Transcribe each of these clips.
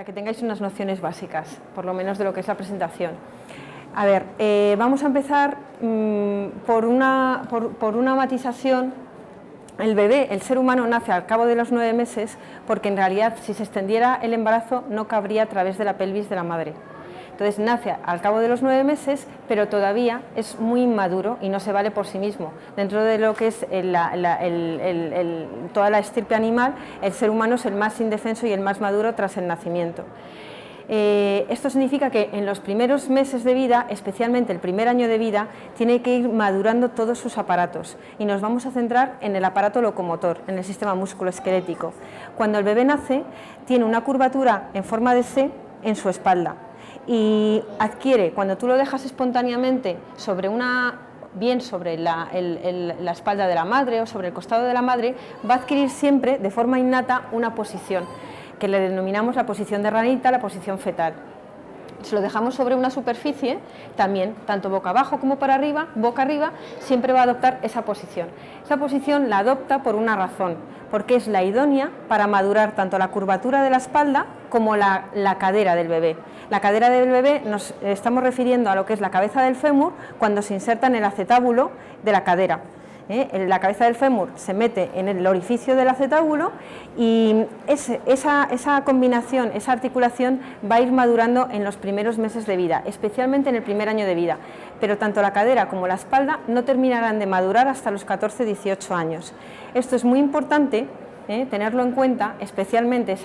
para que tengáis unas nociones básicas, por lo menos de lo que es la presentación. A ver, vamos a empezar por una matización. El bebé, el ser humano, nace al cabo de los 9 meses porque en realidad si se extendiera el embarazo no cabría a través de la pelvis de la madre. Entonces nace al cabo de los 9 meses, pero todavía es muy inmaduro y no se vale por sí mismo. Dentro de lo que es toda la estirpe animal, el ser humano es el más indefenso y el más maduro tras el nacimiento. Esto significa que en los primeros meses de vida, especialmente el primer año de vida, tiene que ir madurando todos sus aparatos y nos vamos a centrar en el aparato locomotor, en el sistema musculoesquelético. Cuando el bebé nace, tiene una curvatura en forma de C en su espalda y adquiere, cuando tú lo dejas espontáneamente sobre bien sobre la espalda de la madre o sobre el costado de la madre, va a adquirir siempre de forma innata una posición que le denominamos la posición de ranita, la posición fetal. Si lo dejamos sobre una superficie, también, tanto boca abajo como para arriba, boca arriba, siempre va a adoptar esa posición. Esa posición la adopta por una razón, porque es la idónea para madurar tanto la curvatura de la espalda como la cadera del bebé. La cadera del bebé nos estamos refiriendo a lo que es la cabeza del fémur cuando se inserta en el acetábulo de la cadera. La cabeza del fémur se mete en el orificio del acetábulo y esa combinación, esa articulación va a ir madurando en los primeros meses de vida, especialmente en el primer año de vida, pero tanto la cadera como la espalda no terminarán de madurar hasta los 14-18 años. Esto es muy importante, tenerlo en cuenta, especialmente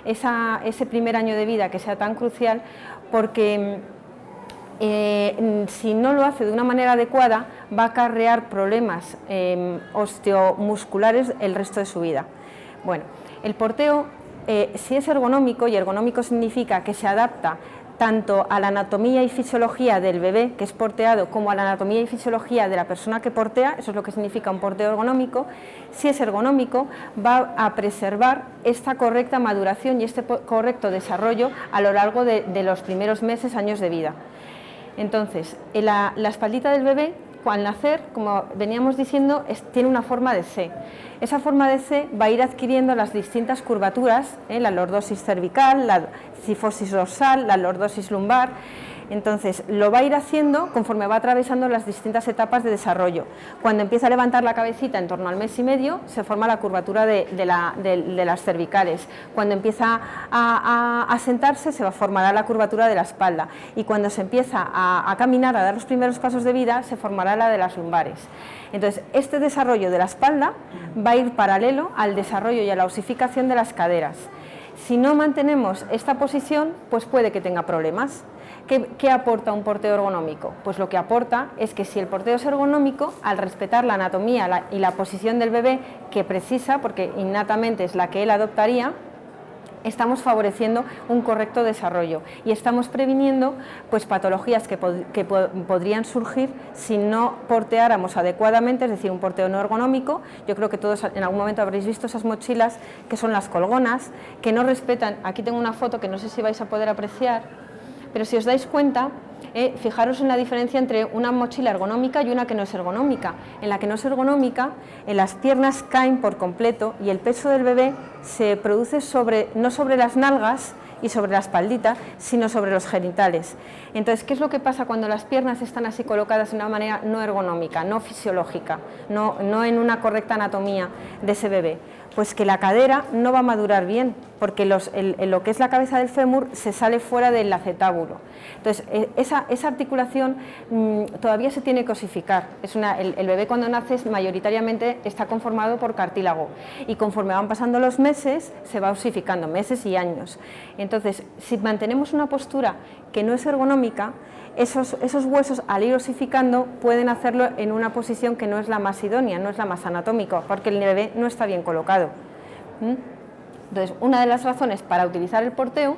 ese primer año de vida que sea tan crucial, porque si no lo hace de una manera adecuada va a acarrear problemas osteomusculares el resto de su vida. Bueno, el porteo, si es ergonómico, y ergonómico significa que se adapta tanto a la anatomía y fisiología del bebé que es porteado como a la anatomía y fisiología de la persona que portea, eso es lo que significa un porteo ergonómico. Si es ergonómico, va a preservar esta correcta maduración y este correcto desarrollo a lo largo de los primeros meses, años de vida. Entonces, la espaldita del bebé, al nacer, como veníamos diciendo, tiene una forma de C. Esa forma de C va a ir adquiriendo las distintas curvaturas, la lordosis cervical, la cifosis dorsal, la lordosis lumbar. Entonces, lo va a ir haciendo conforme va atravesando las distintas etapas de desarrollo. Cuando empieza a levantar la cabecita en torno al mes y medio, se forma la curvatura de las cervicales. Cuando empieza a sentarse, se formará la curvatura de la espalda. Y cuando se empieza a caminar, a dar los primeros pasos de vida, se formará la de las lumbares. Entonces, este desarrollo de la espalda va a ir paralelo al desarrollo y a la osificación de las caderas. Si no mantenemos esta posición, pues puede que tenga problemas. ¿Qué aporta un porteo ergonómico? Pues lo que aporta es que si el porteo es ergonómico, al respetar la anatomía y la posición del bebé que precisa, porque innatamente es la que él adoptaría, estamos favoreciendo un correcto desarrollo y estamos previniendo pues patologías que podrían surgir si no porteáramos adecuadamente, es decir, un porteo no ergonómico. Yo creo que todos en algún momento habréis visto esas mochilas que son las colgonas, que no respetan. Aquí tengo una foto que no sé si vais a poder apreciar, pero si os dais cuenta, fijaros en la diferencia entre una mochila ergonómica y una que no es ergonómica. En la que no es ergonómica, las piernas caen por completo y el peso del bebé se produce no sobre las nalgas y sobre la espaldita, sino sobre los genitales. Entonces, ¿qué es lo que pasa cuando las piernas están así colocadas de una manera no ergonómica, no fisiológica, no en una correcta anatomía de ese bebé? Pues que la cadera no va a madurar bien, porque lo que es la cabeza del fémur se sale fuera del acetábulo. Entonces, esa articulación todavía se tiene que osificar. El bebé cuando nace mayoritariamente está conformado por cartílago y conforme van pasando los meses se va osificando, meses y años. Entonces, si mantenemos una postura que no es ergonómica, esos huesos al ir osificando pueden hacerlo en una posición que no es la más idónea, no es la más anatómica, porque el bebé no está bien colocado. Entonces, una de las razones para utilizar el porteo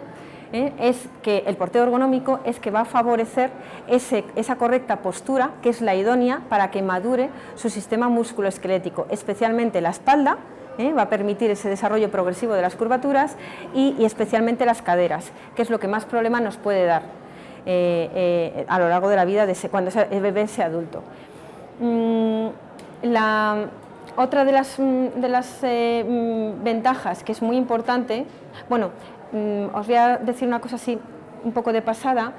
es que el porteo ergonómico es que va a favorecer esa correcta postura, que es la idónea para que madure su sistema musculoesquelético, especialmente la espalda. Va a permitir ese desarrollo progresivo de las curvaturas y especialmente las caderas, que es lo que más problema nos puede dar a lo largo de la vida cuando el bebé sea adulto. Otra de las ventajas que es muy importante, bueno, os voy a decir una cosa así, un poco de pasada.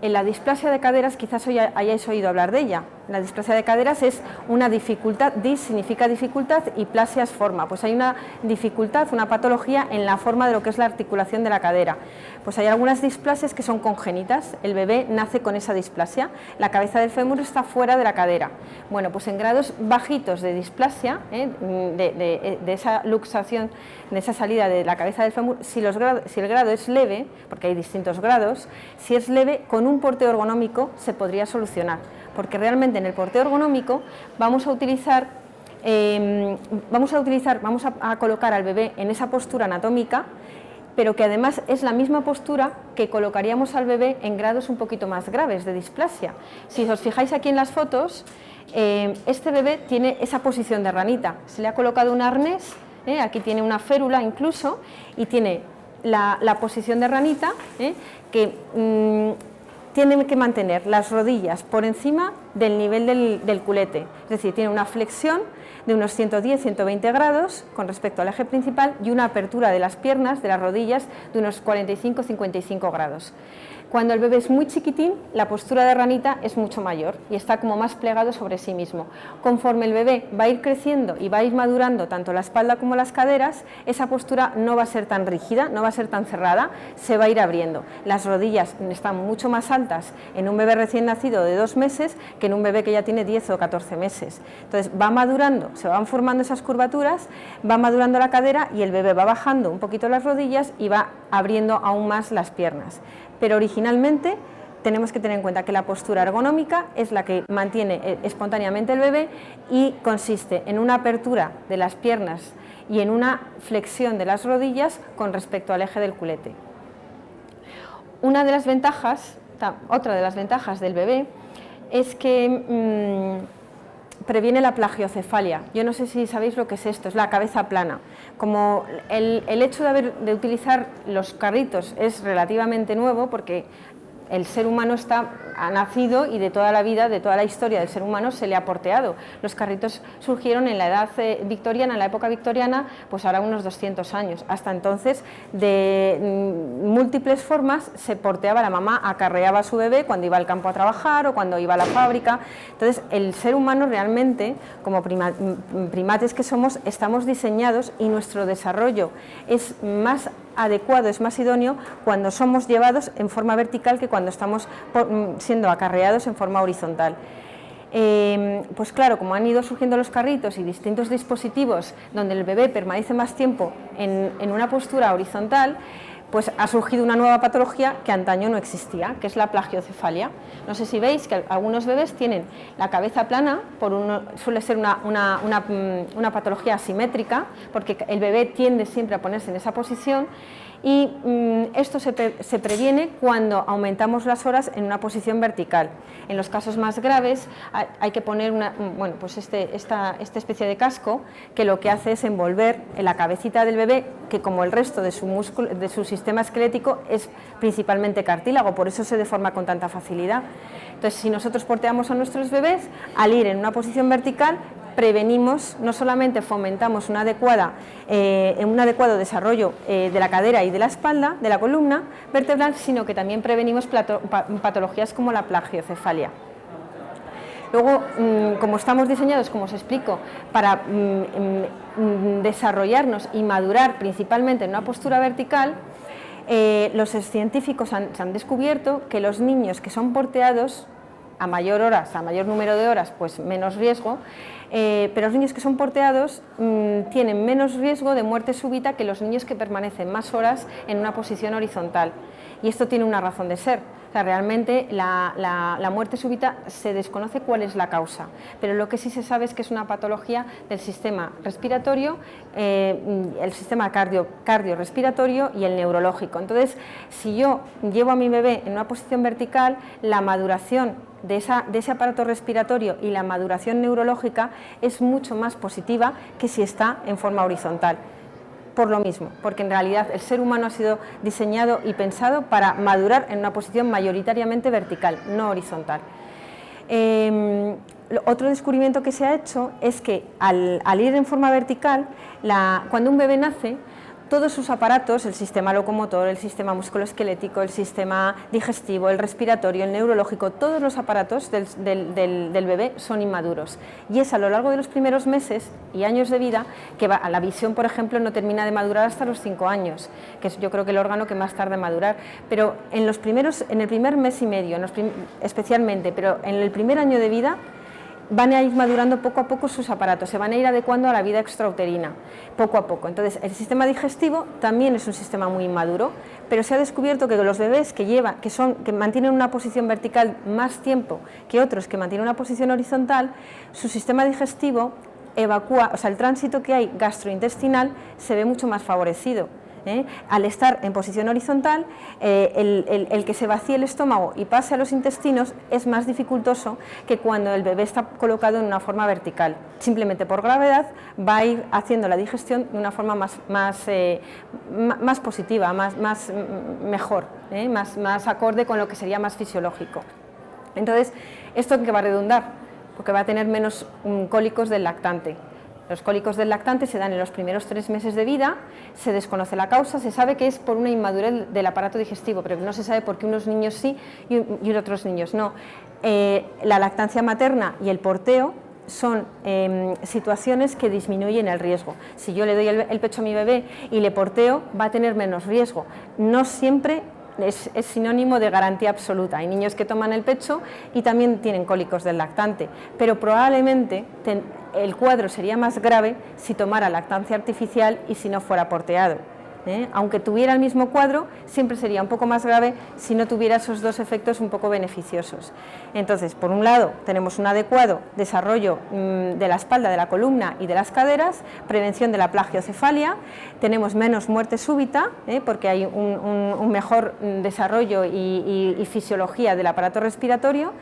En la displasia de caderas, quizás hoy hayáis oído hablar de ella. La displasia de caderas es una dificultad, dis significa dificultad y plasia es forma. Pues hay una dificultad, una patología en la forma de lo que es la articulación de la cadera. Pues hay algunas displasias que son congénitas, el bebé nace con esa displasia, la cabeza del fémur está fuera de la cadera. Bueno, pues en grados bajitos de displasia, de esa luxación, de esa salida de la cabeza del fémur, si el grado es leve, porque hay distintos grados, si es leve, con un porteo ergonómico se podría solucionar, porque realmente en el porteo ergonómico vamos a colocar al bebé en esa postura anatómica, pero que además es la misma postura que colocaríamos al bebé en grados un poquito más graves de displasia. Si os fijáis aquí en las fotos, este bebé tiene esa posición de ranita, se le ha colocado un arnés, aquí tiene una férula incluso, y tiene la posición de ranita, que tiene que mantener las rodillas por encima del nivel del culete, es decir, tiene una flexión de unos 110-120 grados con respecto al eje principal y una apertura de las piernas, de las rodillas, de unos 45-55 grados. Cuando el bebé es muy chiquitín, la postura de ranita es mucho mayor y está como más plegado sobre sí mismo. Conforme el bebé va a ir creciendo y va a ir madurando tanto la espalda como las caderas, esa postura no va a ser tan rígida, no va a ser tan cerrada, se va a ir abriendo. Las rodillas están mucho más altas en un bebé recién nacido de 2 meses que en un bebé que ya tiene 10 o 14 meses. Entonces va madurando, se van formando esas curvaturas, va madurando la cadera y el bebé va bajando un poquito las rodillas y va abriendo aún más las piernas. Pero originalmente tenemos que tener en cuenta que la postura ergonómica es la que mantiene espontáneamente el bebé y consiste en una apertura de las piernas y en una flexión de las rodillas con respecto al eje del culete. Otra de las ventajas del bebé es que previene la plagiocefalia. Yo no sé si sabéis lo que es esto, es la cabeza plana. Como el hecho de utilizar los carritos es relativamente nuevo, porque el ser humano ha nacido y de toda la vida, de toda la historia del ser humano se le ha porteado. Los carritos surgieron en la edad victoriana, en la época victoriana, pues ahora unos 200 años. Hasta entonces, de múltiples formas, se porteaba, la mamá acarreaba a su bebé cuando iba al campo a trabajar o cuando iba a la fábrica. Entonces, el ser humano realmente, como primates que somos, estamos diseñados y nuestro desarrollo es más adecuado, es más idóneo cuando somos llevados en forma vertical que cuando estamos siendo acarreados en forma horizontal. Pues claro, como han ido surgiendo los carritos y distintos dispositivos donde el bebé permanece más tiempo en una postura horizontal, pues ha surgido una nueva patología que antaño no existía, que es la plagiocefalia. No sé si veis que algunos bebés tienen la cabeza plana, suele ser una patología asimétrica, porque el bebé tiende siempre a ponerse en esa posición, y esto se previene cuando aumentamos las horas en una posición vertical. En los casos más graves hay que poner esta especie de casco que lo que hace es envolver en la cabecita del bebé, que como el resto de su sistema esquelético es principalmente cartílago, por eso se deforma con tanta facilidad. Entonces, si nosotros porteamos a nuestros bebés, al ir en una posición vertical, prevenimos, no solamente fomentamos un adecuado desarrollo de la cadera y de la espalda, de la columna vertebral, sino que también prevenimos patologías como la plagiocefalia. Luego, como estamos diseñados, como os explico, para desarrollarnos y madurar principalmente en una postura vertical, los científicos han descubierto que los niños que son porteados a mayor número de horas, pues menos riesgo, pero los niños que son porteados tienen menos riesgo de muerte súbita que los niños que permanecen más horas en una posición horizontal. Y esto tiene una razón de ser. O sea, realmente la muerte súbita se desconoce cuál es la causa, pero lo que sí se sabe es que es una patología del sistema respiratorio, el sistema cardiorrespiratorio y el neurológico. Entonces, si yo llevo a mi bebé en una posición vertical, la maduración de ese aparato respiratorio y la maduración neurológica es mucho más positiva que si está en forma horizontal. Por lo mismo, porque en realidad el ser humano ha sido diseñado y pensado para madurar en una posición mayoritariamente vertical, no horizontal. Otro descubrimiento que se ha hecho es que al ir en forma vertical, cuando un bebé nace, todos sus aparatos, el sistema locomotor, el sistema musculoesquelético, el sistema digestivo, el respiratorio, el neurológico, todos los aparatos del bebé son inmaduros. Y es a lo largo de los primeros meses y años de vida que la visión, por ejemplo, no termina de madurar hasta los 5 años, que es yo creo que el órgano que más tarda en madurar. Pero en el primer mes y medio, especialmente, pero en el primer año de vida, van a ir madurando poco a poco sus aparatos, se van a ir adecuando a la vida extrauterina, poco a poco. Entonces, el sistema digestivo también es un sistema muy inmaduro, pero se ha descubierto que los bebés que mantienen una posición vertical más tiempo que otros que mantienen una posición horizontal, su sistema digestivo evacúa, o sea, el tránsito que hay gastrointestinal se ve mucho más favorecido. Al estar en posición horizontal, el que se vacíe el estómago y pase a los intestinos es más dificultoso que cuando el bebé está colocado en una forma vertical. Simplemente por gravedad va a ir haciendo la digestión de una forma más positiva, mejor, más acorde con lo que sería más fisiológico. Entonces, ¿esto en qué va a redundar? Porque va a tener menos cólicos del lactante. Los cólicos del lactante se dan en los primeros 3 meses de vida, se desconoce la causa, se sabe que es por una inmadurez del aparato digestivo, pero no se sabe por qué unos niños sí y otros niños no. La lactancia materna y el porteo son situaciones que disminuyen el riesgo. Si yo le doy el pecho a mi bebé y le porteo, va a tener menos riesgo. No siempre es sinónimo de garantía absoluta. Hay niños que toman el pecho y también tienen cólicos del lactante, pero probablemente el cuadro sería más grave si tomara lactancia artificial y si no fuera porteado. Aunque tuviera el mismo cuadro, siempre sería un poco más grave si no tuviera esos dos efectos un poco beneficiosos. Entonces, por un lado, tenemos un adecuado desarrollo de la espalda, de la columna y de las caderas, prevención de la plagiocefalia, tenemos menos muerte súbita, porque hay un mejor desarrollo y fisiología del aparato respiratorio,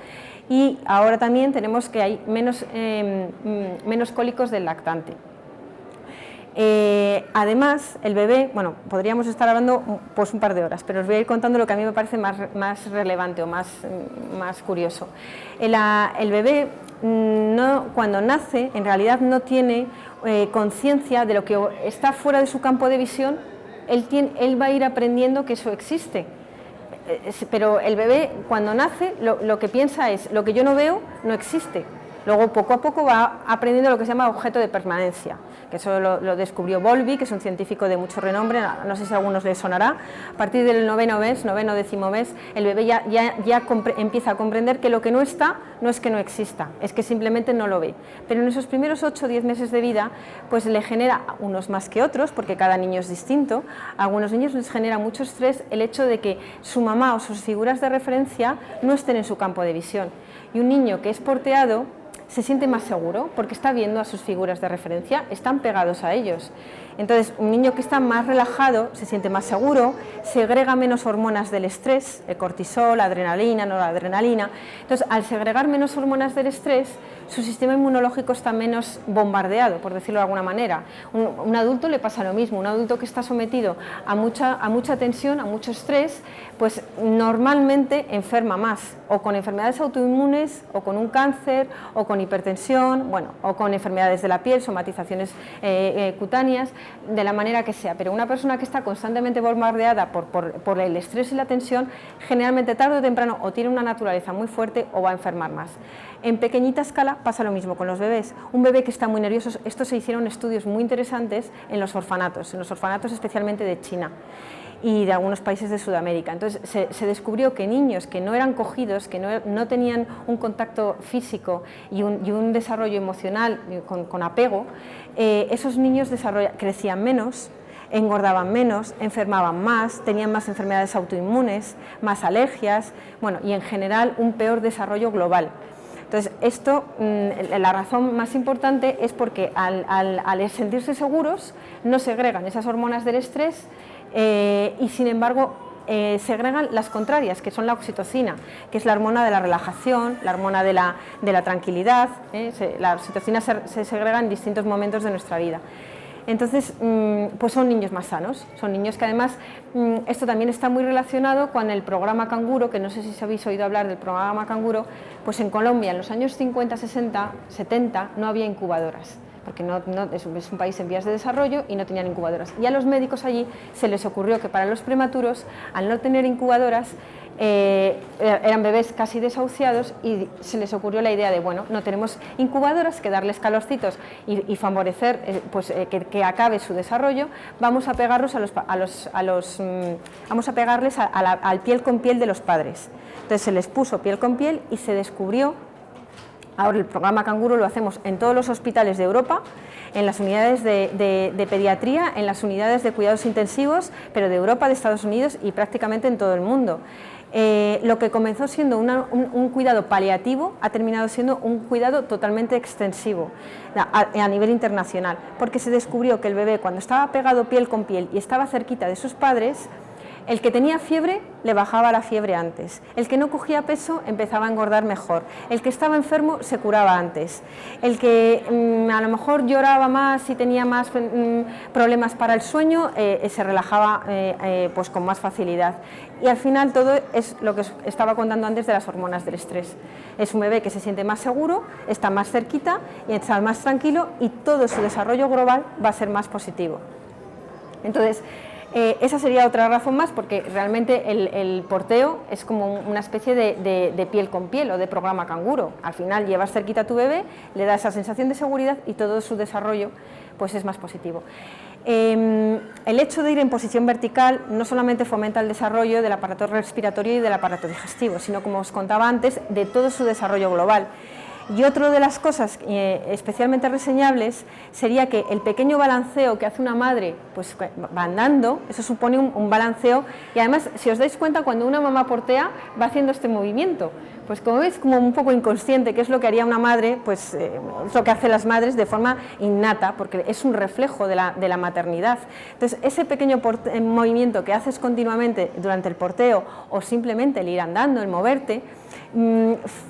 y ahora también tenemos que hay menos cólicos del lactante. Además, el bebé, bueno, podríamos estar hablando pues un par de horas, pero os voy a ir contando lo que a mí me parece más relevante o más curioso. El bebé cuando nace, en realidad no tiene conciencia de lo que está fuera de su campo de visión. Él va a ir aprendiendo que eso existe. Pero el bebé cuando nace lo que piensa es, lo que yo no veo no existe. Luego poco a poco va aprendiendo lo que se llama objeto de permanencia, que eso lo descubrió Bowlby, que es un científico de mucho renombre, no sé si a algunos les sonará. A partir del noveno décimo mes, el bebé ya empieza a comprender que lo que no está no es que no exista, es que simplemente no lo ve. Pero en esos primeros 8 o 10 meses de vida, pues le genera, unos más que otros, porque cada niño es distinto, a algunos niños les genera mucho estrés el hecho de que su mamá o sus figuras de referencia no estén en su campo de visión. Y un niño que es porteado se siente más seguro porque está viendo a sus figuras de referencia, están pegados a ellos. Entonces, un niño que está más relajado se siente más seguro, segrega menos hormonas del estrés, el cortisol, la adrenalina, noradrenalina. Entonces, al segregar menos hormonas del estrés, su sistema inmunológico está menos bombardeado, por decirlo de alguna manera. Un adulto le pasa lo mismo, un adulto que está sometido a mucha tensión, a mucho estrés, pues normalmente enferma más, o con enfermedades autoinmunes, o con un cáncer, o con hipertensión, bueno, o con enfermedades de la piel, somatizaciones cutáneas, de la manera que sea. Pero una persona que está constantemente bombardeada por el estrés y la tensión, generalmente tarde o temprano o tiene una naturaleza muy fuerte o va a enfermar más. En pequeñita escala pasa lo mismo con los bebés. Un bebé que está muy nervioso, esto se hicieron estudios muy interesantes en los orfanatos especialmente de China y de algunos países de Sudamérica. Entonces se descubrió que niños que no eran cogidos, que no tenían un contacto físico y un desarrollo emocional con apego, esos niños crecían menos, engordaban menos, enfermaban más, tenían más enfermedades autoinmunes, más alergias, bueno, y en general un peor desarrollo global. Entonces, esto, la razón más importante es porque al sentirse seguros no segregan esas hormonas del estrés y, sin embargo, segregan las contrarias, que son la oxitocina, que es la hormona de la relajación, la hormona de la tranquilidad. La oxitocina se segrega en distintos momentos de nuestra vida. Entonces, pues son niños más sanos, son niños que además, esto también está muy relacionado con el programa Canguro, que no sé si habéis oído hablar del programa Canguro. Pues en Colombia en los años 50, 60, 70 no había incubadoras, porque es un país en vías de desarrollo y no tenían incubadoras. Y a los médicos allí se les ocurrió que para los prematuros, al no tener incubadoras, eran bebés casi desahuciados y se les ocurrió la idea de, bueno, no tenemos incubadoras, que darles calorcitos y favorecer que acabe su desarrollo, vamos a pegarlos vamos a pegarles al piel con piel de los padres. Entonces se les puso piel con piel y se descubrió. Ahora el programa Canguro lo hacemos en todos los hospitales de Europa, en las unidades de pediatría, en las unidades de cuidados intensivos, pero de Europa, de Estados Unidos y prácticamente en todo el mundo. Lo que comenzó siendo un cuidado paliativo ha terminado siendo un cuidado totalmente extensivo a nivel internacional, porque se descubrió que el bebé, cuando estaba pegado piel con piel y estaba cerquita de sus padres, el que tenía fiebre le bajaba la fiebre antes, el que no cogía peso empezaba a engordar mejor, el que estaba enfermo se curaba antes, el que a lo mejor lloraba más y tenía más problemas para el sueño se relajaba pues con más facilidad. Y al final todo es lo que estaba contando antes de las hormonas del estrés. Es un bebé que se siente más seguro, está más cerquita y está más tranquilo y todo su desarrollo global va a ser más positivo. Entonces, esa sería otra razón más, porque realmente el porteo es como una especie de piel con piel o de programa canguro. Al final llevas cerquita a tu bebé, le da esa sensación de seguridad y todo su desarrollo pues es más positivo. El hecho de ir en posición vertical no solamente fomenta el desarrollo del aparato respiratorio y del aparato digestivo, sino, como os contaba antes, de todo su desarrollo global. Y otra de las cosas especialmente reseñables sería que el pequeño balanceo que hace una madre pues va andando, eso supone un balanceo, y además, si os dais cuenta, cuando una mamá portea va haciendo este movimiento, pues como veis, como un poco inconsciente, que es lo que haría una madre, pues es lo que hacen las madres de forma innata, porque es un reflejo de la maternidad. Entonces, ese pequeño movimiento que haces continuamente durante el porteo o simplemente el ir andando, el moverte,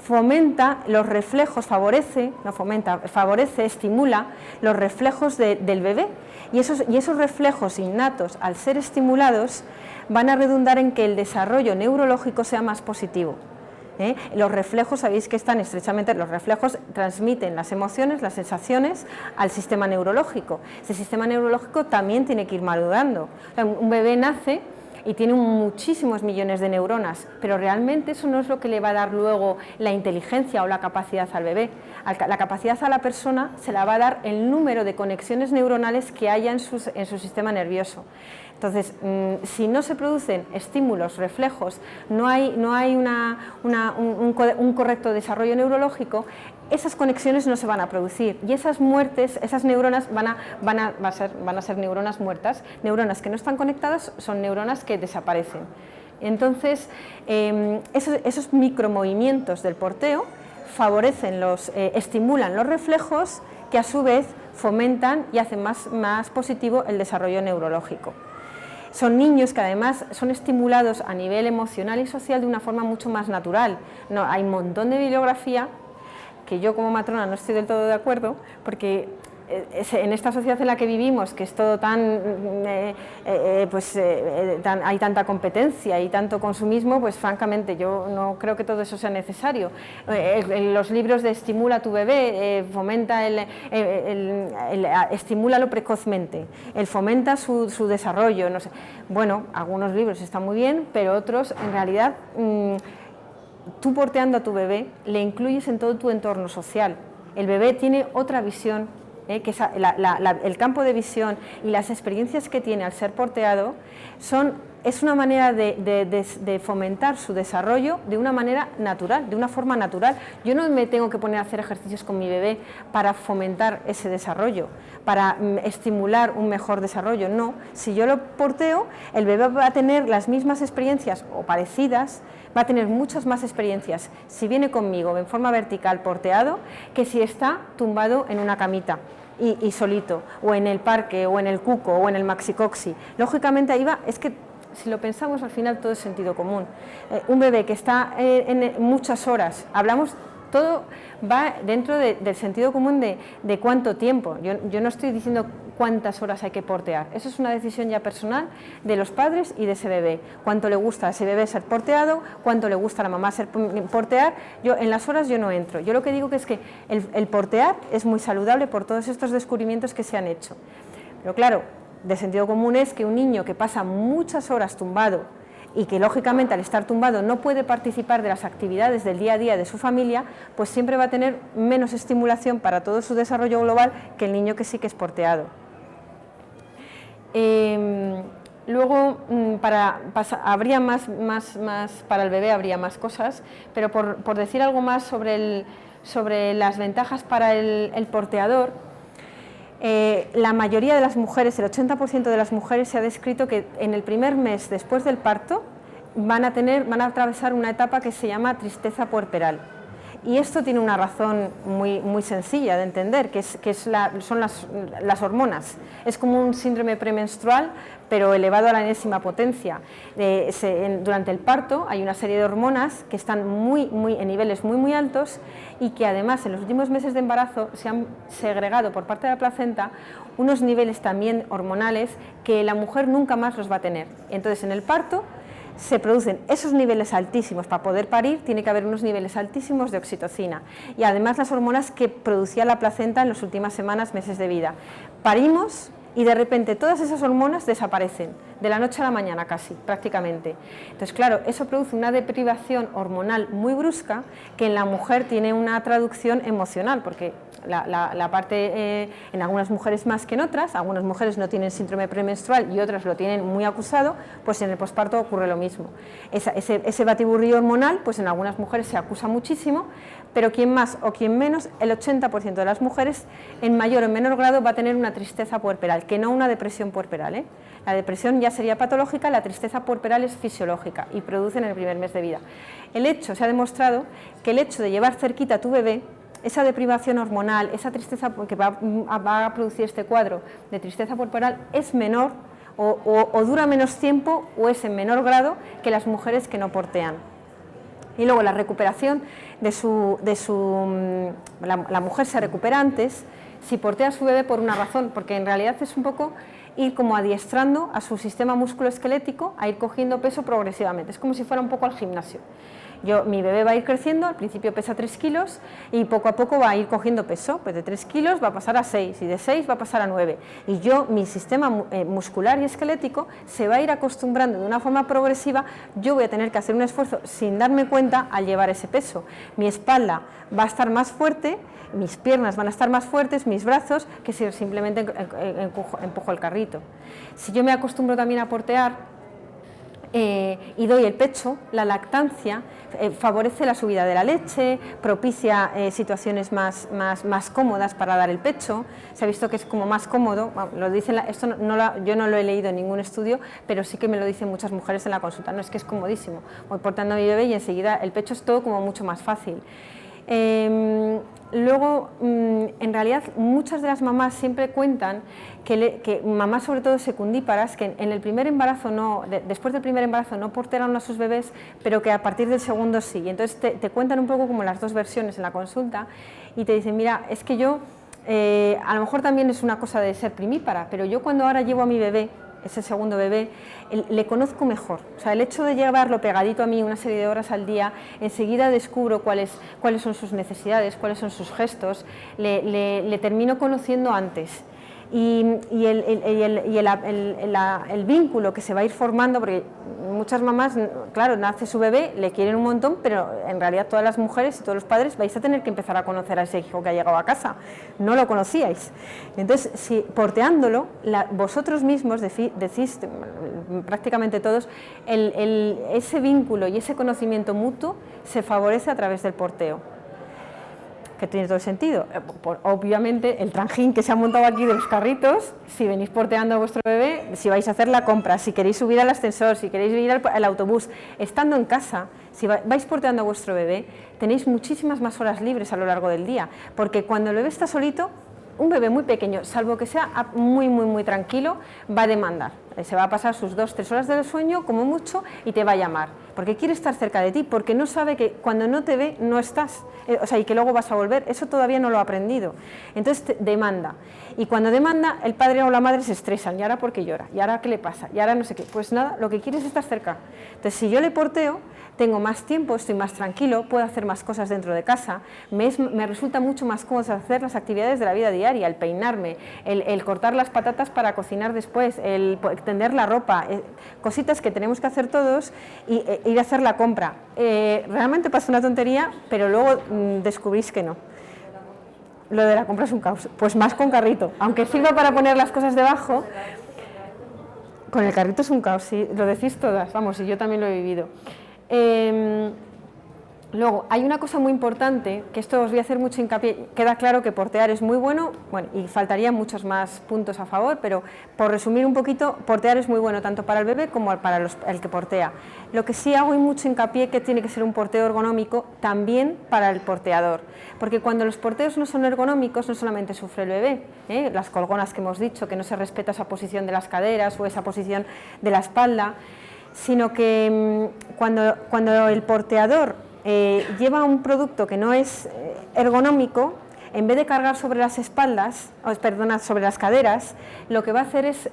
fomenta los reflejos, favorece, estimula los reflejos del bebé, y esos reflejos innatos, al ser estimulados, van a redundar en que el desarrollo neurológico sea más positivo. Los reflejos, sabéis que están estrechamente, los reflejos transmiten las emociones, las sensaciones al sistema neurológico. Ese sistema neurológico también tiene que ir madurando. O sea, un bebé nace y tiene muchísimos millones de neuronas, pero realmente eso no es lo que le va a dar luego la inteligencia o la capacidad al bebé. La capacidad a la persona se la va a dar el número de conexiones neuronales que haya en su sistema nervioso. Entonces, si no se producen estímulos, reflejos, no hay un correcto desarrollo neurológico, esas conexiones no se van a producir y esas muertes, esas neuronas van a ser neuronas muertas. Neuronas que no están conectadas son neuronas que desaparecen. Entonces, esos micromovimientos del porteo favorecen estimulan los reflejos, que a su vez fomentan y hacen más positivo el desarrollo neurológico. Son niños que además son estimulados a nivel emocional y social de una forma mucho más natural. No, hay un montón de bibliografía que yo como matrona no estoy del todo de acuerdo, porque en esta sociedad en la que vivimos, que es todo hay tanta competencia y tanto consumismo, pues francamente yo no creo que todo eso sea necesario. Los libros de estimula a tu bebé, estimúlalo precozmente, fomenta su desarrollo, no sé. Bueno, algunos libros están muy bien, pero otros en realidad tú porteando a tu bebé le incluyes en todo tu entorno social. El bebé tiene otra visión, que el campo de visión y las experiencias que tiene al ser porteado es una manera de fomentar su desarrollo de una manera natural, de una forma natural. Yo no me tengo que poner a hacer ejercicios con mi bebé para fomentar ese desarrollo, para estimular un mejor desarrollo, no. Si yo lo porteo, el bebé va a tener las mismas experiencias o parecidas, va a tener muchas más experiencias si viene conmigo en forma vertical porteado que si está tumbado en una camita y solito, o en el parque, o en el cuco, o en el maxicoxi. Lógicamente ahí va, es que si lo pensamos al final todo es sentido común. Un bebé que está en muchas horas, hablamos todo va dentro del sentido común de cuánto tiempo. Yo no estoy diciendo cuántas horas hay que portear, eso es una decisión ya personal de los padres y de ese bebé, cuánto le gusta a ese bebé ser porteado, cuánto le gusta a la mamá ser portear. En las horas yo no entro, yo lo que digo que es que el portear es muy saludable por todos estos descubrimientos que se han hecho, pero claro, de sentido común es que un niño que pasa muchas horas tumbado y que lógicamente al estar tumbado no puede participar de las actividades del día a día de su familia, pues siempre va a tener menos estimulación para todo su desarrollo global que el niño que sí que es porteado. Luego, habría más para el bebé, habría más cosas, pero por decir algo más sobre las ventajas para el porteador, la mayoría de las mujeres, el 80% de las mujeres, se ha descrito que en el primer mes después del parto van a atravesar una etapa que se llama tristeza puerperal. Y esto tiene una razón muy sencilla de entender, son las hormonas. Es como un síndrome premenstrual, pero elevado a la enésima potencia. Durante el parto hay una serie de hormonas que están en niveles muy altos y que además en los últimos meses de embarazo se han segregado por parte de la placenta unos niveles también hormonales que la mujer nunca más los va a tener. Entonces en el parto se producen esos niveles altísimos. Para poder parir tiene que haber unos niveles altísimos de oxitocina y además las hormonas que producía la placenta en las últimas semanas, meses de vida. Parimos y de repente todas esas hormonas desaparecen, de la noche a la mañana casi, prácticamente. Entonces, claro, eso produce una deprivación hormonal muy brusca que en la mujer tiene una traducción emocional, porque la parte, en algunas mujeres más que en otras, algunas mujeres no tienen síndrome premenstrual y otras lo tienen muy acusado, pues en el posparto ocurre lo mismo. Ese batiburrillo hormonal, pues en algunas mujeres se acusa muchísimo, pero quien más o quien menos, el 80% de las mujeres en mayor o menor grado va a tener una tristeza puerperal, que no una depresión puerperal, ¿eh? La depresión ya sería patológica, la tristeza puerperal es fisiológica y produce en el primer mes de vida. Se ha demostrado que el hecho de llevar cerquita a tu bebé, esa deprivación hormonal, esa tristeza que va a producir este cuadro de tristeza puerperal es menor o dura menos tiempo o es en menor grado que las mujeres que no portean. Y luego la recuperación la mujer se recupera antes si portea a su bebé por una razón, porque en realidad es un poco ir como adiestrando a su sistema musculoesquelético a ir cogiendo peso progresivamente, es como si fuera un poco al gimnasio. Mi bebé va a ir creciendo, al principio pesa 3 kilos y poco a poco va a ir cogiendo peso, pues de 3 kilos va a pasar a 6 y de 6 va a pasar a 9 y mi sistema muscular y esquelético se va a ir acostumbrando de una forma progresiva. Yo voy a tener que hacer un esfuerzo sin darme cuenta al llevar ese peso, mi espalda va a estar más fuerte, mis piernas van a estar más fuertes, mis brazos, que si simplemente empujo el carrito. Si yo me acostumbro también a portear y doy el pecho, la lactancia favorece la subida de la leche, propicia situaciones más cómodas para dar el pecho. Se ha visto que es como más cómodo, lo dicen, yo no lo he leído en ningún estudio, pero sí que me lo dicen muchas mujeres en la consulta, no es que es comodísimo, voy portando a mi bebé y enseguida el pecho es todo como mucho más fácil. Luego, en realidad, muchas de las mamás siempre cuentan que mamás, sobre todo secundíparas, que en el primer embarazo después del primer embarazo no portearon a sus bebés, pero que a partir del segundo sí. Y entonces te cuentan un poco como las dos versiones en la consulta y te dicen, mira, es que yo, a lo mejor también es una cosa de ser primípara, pero yo cuando ahora llevo a mi bebé, ese segundo bebé, le conozco mejor. O sea, el hecho de llevarlo pegadito a mí una serie de horas al día, enseguida descubro cuáles son sus necesidades, cuáles son sus gestos, le termino conociendo antes. Y el vínculo que se va a ir formando, porque muchas mamás, claro, nace su bebé, le quieren un montón, pero en realidad todas las mujeres y todos los padres vais a tener que empezar a conocer a ese hijo que ha llegado a casa, no lo conocíais. Entonces, si porteándolo, vosotros mismos decís, prácticamente todos, ese vínculo y ese conocimiento mutuo se favorece a través del porteo, que tiene todo el sentido. Obviamente el tranjín que se ha montado aquí de los carritos, si venís porteando a vuestro bebé, si vais a hacer la compra, si queréis subir al ascensor, si queréis ir al autobús, estando en casa, si vais porteando a vuestro bebé, tenéis muchísimas más horas libres a lo largo del día, porque cuando el bebé está solito, un bebé muy pequeño, salvo que sea muy tranquilo, va a demandar. Se va a pasar sus 2-3 horas del sueño, como mucho, y te va a llamar, porque quiere estar cerca de ti, porque no sabe que cuando no te ve, no estás, o sea, y que luego vas a volver, eso todavía no lo ha aprendido. Entonces demanda, y cuando demanda, el padre o la madre se estresan, ¿y ahora por qué llora? ¿Y ahora qué le pasa? ¿Y ahora no sé qué? Pues nada, lo que quiere es estar cerca. Entonces, si yo le porteo, tengo más tiempo, estoy más tranquilo, puedo hacer más cosas dentro de casa, me resulta mucho más cómodo hacer las actividades de la vida diaria, el peinarme, el cortar las patatas para cocinar después, el tender la ropa, cositas que tenemos que hacer todos y ir a hacer la compra. Realmente pasa una tontería, pero luego descubrís que no. Lo de la compra es un caos, pues más con carrito, aunque sirva para poner las cosas debajo, con el carrito es un caos, sí, lo decís todas, vamos, y yo también lo he vivido. Luego, hay una cosa muy importante, que esto os voy a hacer mucho hincapié, queda claro que portear es muy bueno, y faltarían muchos más puntos a favor, pero por resumir un poquito, portear es muy bueno tanto para el bebé como para el que portea. Lo que sí hago mucho hincapié que tiene que ser un porteo ergonómico también para el porteador, porque cuando los porteos no son ergonómicos no solamente sufre el bebé, las colgonas que hemos dicho, que no se respeta esa posición de las caderas o esa posición de la espalda, sino que cuando el porteador lleva un producto que no es ergonómico, en vez de cargar sobre las espaldas, sobre las caderas, lo que va a hacer es,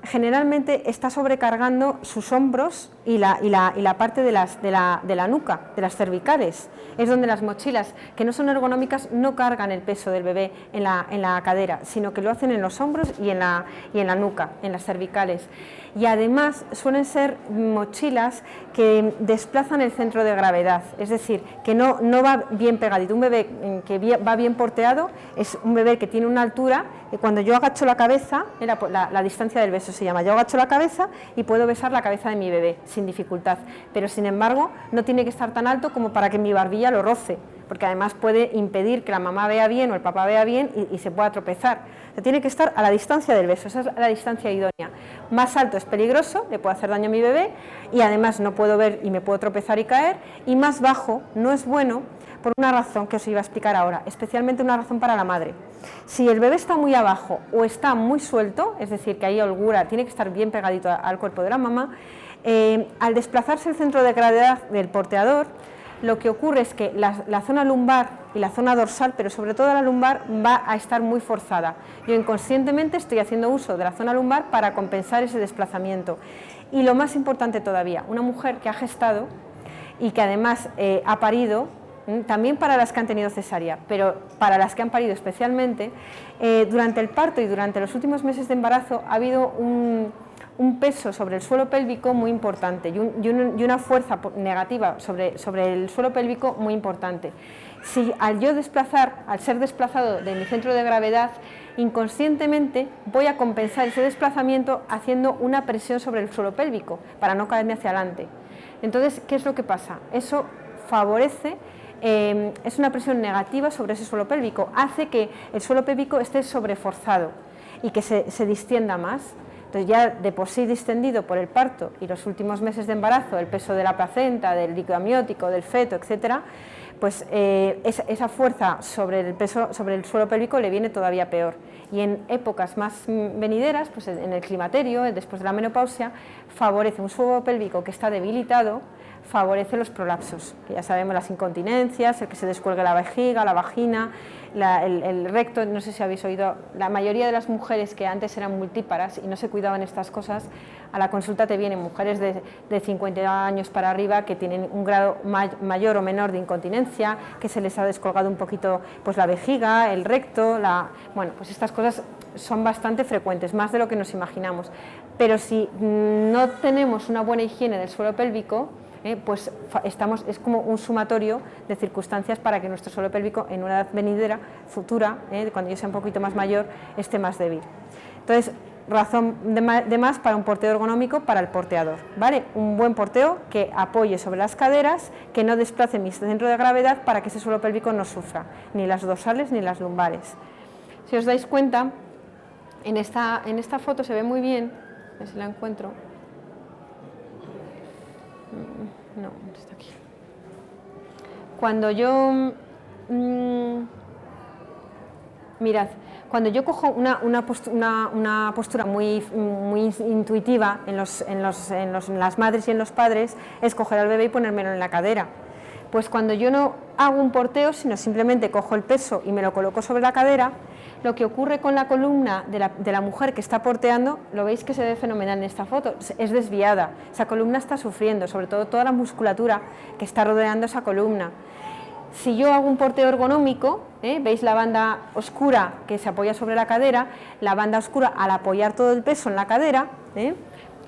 generalmente está sobrecargando sus hombros y la parte de la nuca, de las cervicales. Es donde las mochilas, que no son ergonómicas, no cargan el peso del bebé en la cadera, sino que lo hacen en los hombros y en la nuca, en las cervicales. Y además suelen ser mochilas que desplazan el centro de gravedad, es decir, que no va bien pegadito. Un bebé que va bien porteado es un bebé que tiene una altura, que cuando yo agacho la cabeza, la distancia del beso se llama, yo agacho la cabeza y puedo besar la cabeza de mi bebé sin dificultad, pero sin embargo no tiene que estar tan alto como para que mi barbilla lo roce, porque además puede impedir que la mamá vea bien o el papá vea bien y se pueda tropezar. O sea, tiene que estar a la distancia del beso, esa es la distancia idónea. Más alto es peligroso, le puede hacer daño a mi bebé y además no puedo ver y me puedo tropezar y caer, y más bajo no es bueno por una razón que os iba a explicar ahora, especialmente una razón para la madre. Si el bebé está muy abajo o está muy suelto, es decir, que hay holgura, tiene que estar bien pegadito al cuerpo de la mamá, al desplazarse el centro de gravedad del porteador, lo que ocurre es que la zona lumbar y la zona dorsal, pero sobre todo la lumbar, va a estar muy forzada. Yo inconscientemente estoy haciendo uso de la zona lumbar para compensar ese desplazamiento. Y lo más importante todavía, una mujer que ha gestado y que además ha parido, también para las que han tenido cesárea, pero para las que han parido especialmente, durante el parto y durante los últimos meses de embarazo ha habido un peso sobre el suelo pélvico muy importante y una fuerza negativa sobre el suelo pélvico muy importante. Si al ser desplazado de mi centro de gravedad, inconscientemente voy a compensar ese desplazamiento haciendo una presión sobre el suelo pélvico para no caerme hacia adelante. Entonces, ¿qué es lo que pasa? Eso favorece, es una presión negativa sobre ese suelo pélvico, hace que el suelo pélvico esté sobreforzado y que se distienda más. Entonces, ya de por sí distendido por el parto y los últimos meses de embarazo, el peso de la placenta, del líquido amniótico, del feto, etcétera, pues esa fuerza sobre el suelo pélvico le viene todavía peor. Y en épocas más venideras, pues en el climaterio, después de la menopausia, favorece un suelo pélvico que está debilitado, favorece los prolapsos, que ya sabemos, las incontinencias, el que se descuelgue la vejiga, la vagina, el recto. No sé si habéis oído, la mayoría de las mujeres que antes eran multíparas y no se cuidaban estas cosas, a la consulta te vienen mujeres de 50 años para arriba que tienen un grado mayor o menor de incontinencia, que se les ha descolgado un poquito pues la vejiga, el recto, bueno, pues estas cosas son bastante frecuentes, más de lo que nos imaginamos. Pero si no tenemos una buena higiene del suelo pélvico, pues es como un sumatorio de circunstancias para que nuestro suelo pélvico en una edad venidera, futura, cuando yo sea un poquito más mayor, esté más débil. Entonces, razón de más para un porteo ergonómico para el porteador, ¿vale? Un buen porteo que apoye sobre las caderas, que no desplace mi centro de gravedad para que ese suelo pélvico no sufra, ni las dorsales ni las lumbares. Si os dais cuenta, en esta foto se ve muy bien, a ver si la encuentro. No, está aquí. Cuando yo Mirad, cuando yo cojo una postura muy intuitiva en las madres y en los padres, es coger al bebé y ponérmelo en la cadera. Pues cuando yo no hago un porteo, sino simplemente cojo el peso y me lo coloco sobre la cadera, lo que ocurre con la columna de la mujer que está porteando, lo veis que se ve fenomenal en esta foto, es desviada, esa columna está sufriendo, sobre todo toda la musculatura que está rodeando esa columna. Si yo hago un porteo ergonómico, veis la banda oscura que se apoya sobre la cadera, la banda oscura al apoyar todo el peso en la cadera,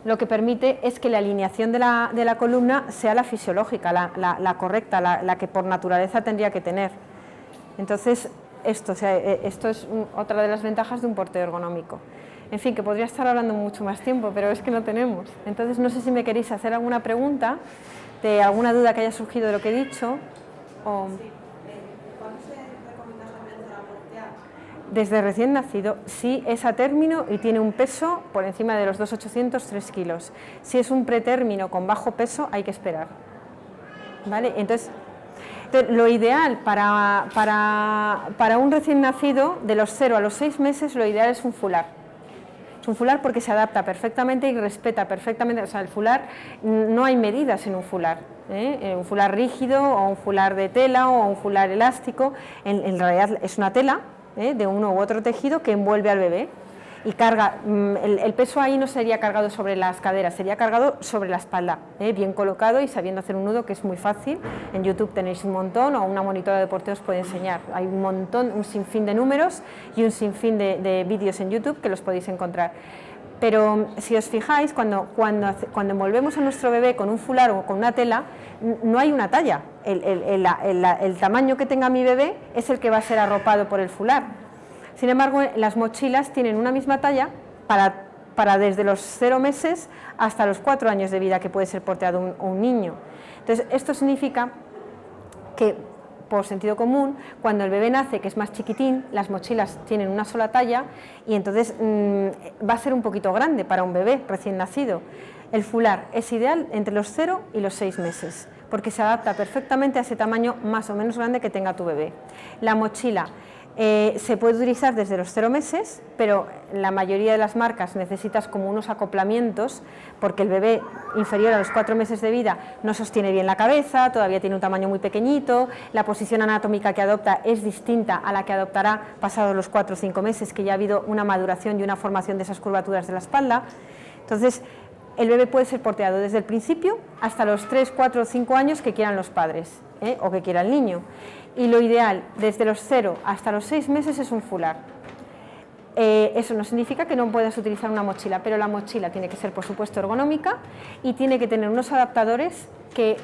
lo que permite es que la alineación de la columna sea la fisiológica, la correcta, la que por naturaleza tendría que tener. Entonces, esto es otra de las ventajas de un porteo ergonómico. En fin, que podría estar hablando mucho más tiempo, pero es que no tenemos. Entonces, no sé si me queréis hacer alguna pregunta, de alguna duda que haya surgido de lo que he dicho. ¿Cuándo se recomienda empezar a portear? Desde recién nacido, si es a término y tiene un peso por encima de los 2.800-3 kilos. Si es un pretérmino con bajo peso, hay que esperar. ¿Vale? Entonces, lo ideal para un recién nacido, de los 0 a los 6 meses, lo ideal es un fular. Es un fular porque se adapta perfectamente y respeta perfectamente, o sea, el fular, no hay medidas en un fular, un fular rígido o un fular de tela o un fular elástico, en realidad es una tela de uno u otro tejido que envuelve al bebé y carga, el peso ahí no sería cargado sobre las caderas, sería cargado sobre la espalda, bien colocado y sabiendo hacer un nudo, que es muy fácil. En YouTube tenéis un montón, o una monitora de porteo os puede enseñar, hay un montón, un sinfín de números y un sinfín de vídeos en YouTube que los podéis encontrar. Pero si os fijáis, cuando envolvemos a nuestro bebé con un fular o con una tela, no hay una talla, el tamaño que tenga mi bebé es el que va a ser arropado por el fular. Sin embargo, las mochilas tienen una misma talla para desde los 0 meses hasta los 4 años de vida que puede ser porteado un niño. Entonces, esto significa que, por sentido común, cuando el bebé nace, que es más chiquitín, las mochilas tienen una sola talla y entonces va a ser un poquito grande para un bebé recién nacido. El fular es ideal entre los 0 y los 6 meses, porque se adapta perfectamente a ese tamaño más o menos grande que tenga tu bebé. La mochila se puede utilizar desde los 0 meses, pero la mayoría de las marcas necesitas como unos acoplamientos, porque el bebé inferior a los 4 meses de vida no sostiene bien la cabeza, todavía tiene un tamaño muy pequeñito, la posición anatómica que adopta es distinta a la que adoptará pasados los 4 o 5 meses, que ya ha habido una maduración y una formación de esas curvaturas de la espalda. Entonces, el bebé puede ser porteado desde el principio hasta los 3, 4 o 5 años que quieran los padres, o que quiera el niño. Y lo ideal, desde los 0 hasta los 6 meses, es un fular. Eso no significa que no puedas utilizar una mochila, pero la mochila tiene que ser, por supuesto, ergonómica y tiene que tener unos adaptadores que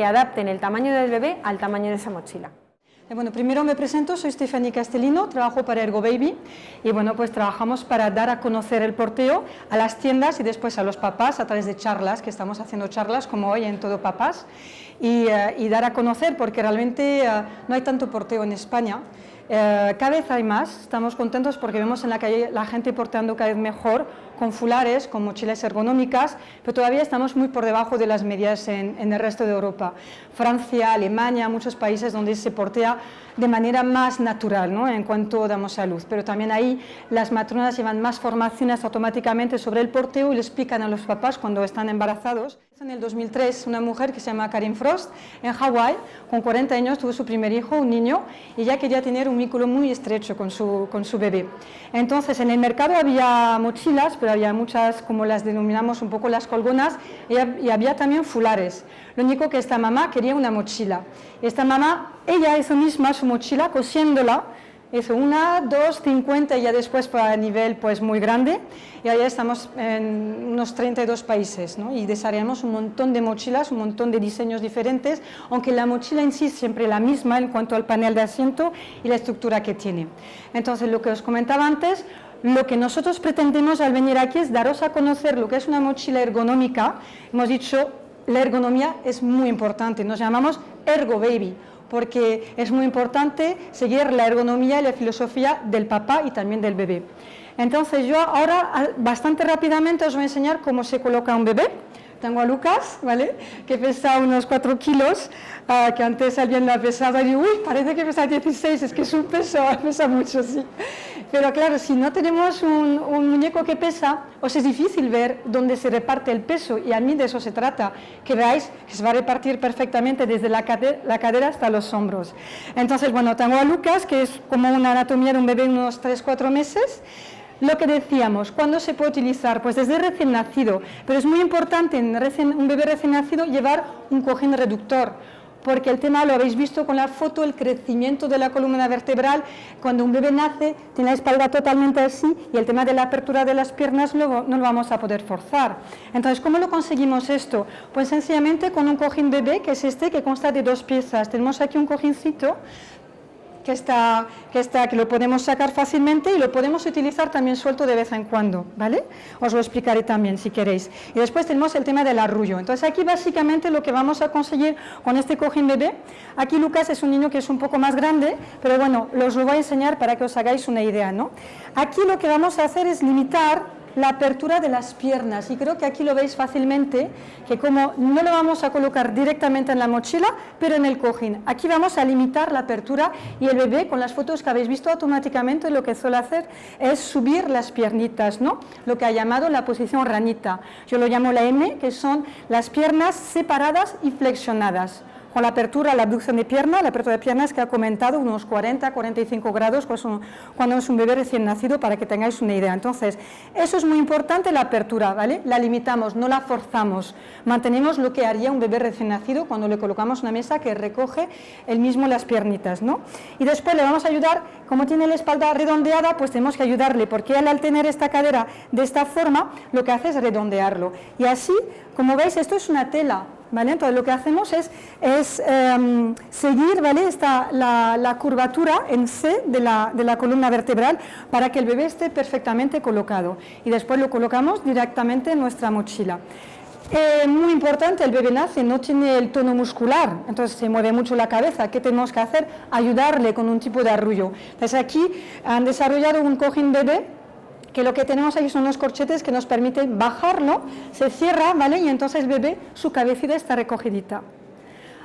adapten el tamaño del bebé al tamaño de esa mochila. Bueno, primero me presento, soy Stephanie Castellino, trabajo para Ergobaby y bueno, pues trabajamos para dar a conocer el porteo a las tiendas y después a los papás a través de charlas, que estamos haciendo charlas como hoy en Todo Papás, y dar a conocer porque realmente no hay tanto porteo en España. Cada vez hay más, estamos contentos porque vemos en la calle la gente porteando cada vez mejor, con fulares, con mochilas ergonómicas, pero todavía estamos muy por debajo de las medias en el resto de Europa. Francia, Alemania, muchos países donde se portea de manera más natural, ¿no?, en cuanto damos a luz, pero también ahí las matronas llevan más formaciones automáticamente sobre el porteo y le explican a los papás cuando están embarazados. En el 2003, una mujer que se llama Karin Frost, en Hawái, con 40 años, tuvo su primer hijo, un niño, y ella quería tener un vínculo muy estrecho con su bebé. Entonces, en el mercado había mochilas, pero había muchas, como las denominamos un poco las colgonas, y había también fulares. Lo único que esta mamá quería una mochila. Esta mamá, ella hizo misma su mochila, cosiéndola, hizo 1, 2, 50 y ya después fue a nivel pues muy grande y ahí estamos en unos 32 países, ¿no? Y desarrollamos un montón de mochilas, un montón de diseños diferentes, aunque la mochila en sí es siempre la misma en cuanto al panel de asiento y la estructura que tiene. Entonces, lo que os comentaba antes, lo que nosotros pretendemos al venir aquí es daros a conocer lo que es una mochila ergonómica. Hemos dicho, la ergonomía es muy importante, nos llamamos Ergobaby, porque es muy importante seguir la ergonomía y la filosofía del papá y también del bebé. Entonces yo ahora bastante rápidamente os voy a enseñar cómo se coloca un bebé, tengo a Lucas, ¿vale? Que pesa unos 4 kilos, que antes alguien lo ha pesado y digo, uy, parece que pesa 16, es que es un peso, pesa mucho, sí. Pero claro, si no tenemos un muñeco que pesa, os es difícil ver dónde se reparte el peso, y a mí de eso se trata, que veáis que se va a repartir perfectamente desde la cadera hasta los hombros. Entonces, bueno, tengo a Lucas, que es como una anatomía de un bebé de unos 3-4 meses. Lo que decíamos, ¿cuándo se puede utilizar? Pues desde recién nacido, pero es muy importante en un bebé recién nacido llevar un cojín reductor, porque el tema, lo habéis visto con la foto, el crecimiento de la columna vertebral, cuando un bebé nace tiene la espalda totalmente así, y el tema de la apertura de las piernas luego no lo vamos a poder forzar. Entonces, ¿cómo lo conseguimos esto? Pues sencillamente con un cojín bebé, que es este, que consta de 2 piezas. Tenemos aquí un cojincito que lo podemos sacar fácilmente, y lo podemos utilizar también suelto de vez en cuando, ¿vale? Os lo explicaré también si queréis. Y después tenemos el tema del arrullo. Entonces aquí básicamente lo que vamos a conseguir con este cojín bebé, aquí Lucas es un niño que es un poco más grande, pero bueno, os lo voy a enseñar para que os hagáis una idea, ¿no? Aquí lo que vamos a hacer es limitar la apertura de las piernas, y creo que aquí lo veis fácilmente, que como no lo vamos a colocar directamente en la mochila, pero en el cojín, aquí vamos a limitar la apertura, y el bebé, con las fotos que habéis visto, automáticamente lo que suele hacer es subir las piernitas, ¿no? Lo que ha llamado la posición ranita. Yo lo llamo la M, que son las piernas separadas y flexionadas, con la apertura, la abducción de pierna, la apertura de piernas que ha comentado, unos 40-45 grados cuando es un bebé recién nacido, para que tengáis una idea. Entonces, eso es muy importante, la apertura, ¿vale? La limitamos, no la forzamos, mantenemos lo que haría un bebé recién nacido cuando le colocamos una mesa que recoge él mismo las piernitas, ¿no? Y después le vamos a ayudar, como tiene la espalda redondeada, pues tenemos que ayudarle, porque él, al tener esta cadera de esta forma, lo que hace es redondearlo. Y así, como veis, esto es una tela, ¿vale? Entonces lo que hacemos es seguir, ¿vale? la curvatura en C de la columna vertebral, para que el bebé esté perfectamente colocado, y después lo colocamos directamente en nuestra mochila. Muy importante, el bebé nace, no tiene el tono muscular, entonces se mueve mucho la cabeza. ¿Qué tenemos que hacer? Ayudarle con un tipo de arrullo. Entonces aquí han desarrollado un cojín bebé, que lo que tenemos ahí son unos corchetes que nos permiten bajarlo, se cierra, ¿vale? Y entonces el bebé, su cabecita está recogidita.